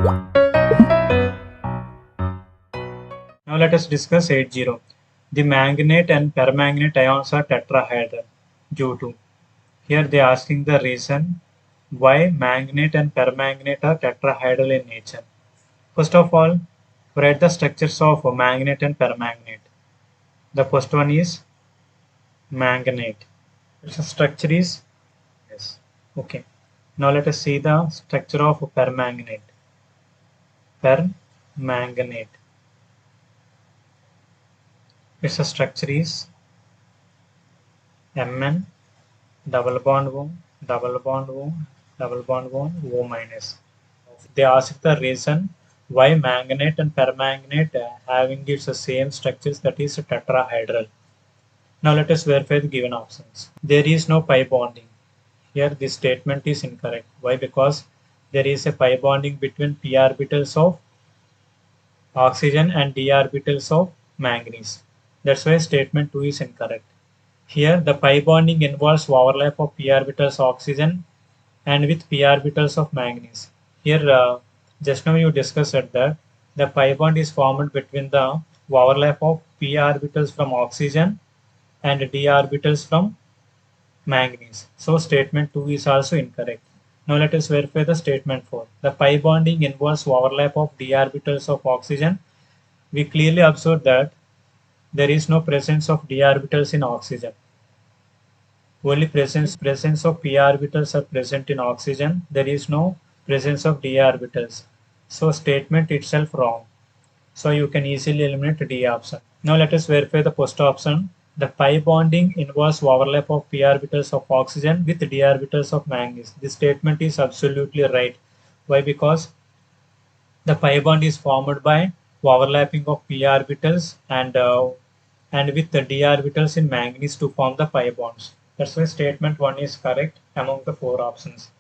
Now let us discuss 80. The manganate and permanganate ions are tetrahedral due to. Here they are asking the reason why manganate and permanganate are tetrahedral in nature. First of all, write the structures of manganate and permanganate. The first one is manganate. Its structure is yes. Okay. Now let us see the structure of permanganate. Permanganate. Its structure is Mn double bond O, double bond O, double bond O, O minus. They ask the reason why manganate and permanganate having its same structures, that is tetrahedral. Now let us verify the given options. There is no pi bonding. Here this statement is incorrect. Why? Because there is a pi bonding between p orbitals of oxygen and d orbitals of manganese. That's why statement 2 is incorrect. Here the pi bonding involves overlap of p orbitals of oxygen and with p orbitals of manganese. Here just now you discussed that the pi bond is formed between the overlap of p orbitals from oxygen and d orbitals from manganese. So statement 2 is also incorrect. Now let us verify the statement 4. The pi bonding involves overlap of d orbitals of oxygen. We clearly observe that there is no presence of d orbitals in oxygen. Only presence of p orbitals are present in oxygen. There is no presence of d orbitals. So statement itself wrong. So you can easily eliminate D option. Now let us verify the first option. The pi bonding involves overlap of p orbitals of oxygen with d orbitals of manganese. This statement is absolutely right. Why? Because the pi bond is formed by overlapping of p orbitals and with the d orbitals in manganese to form the pi bonds. That's why statement 1 is correct among the 4 options.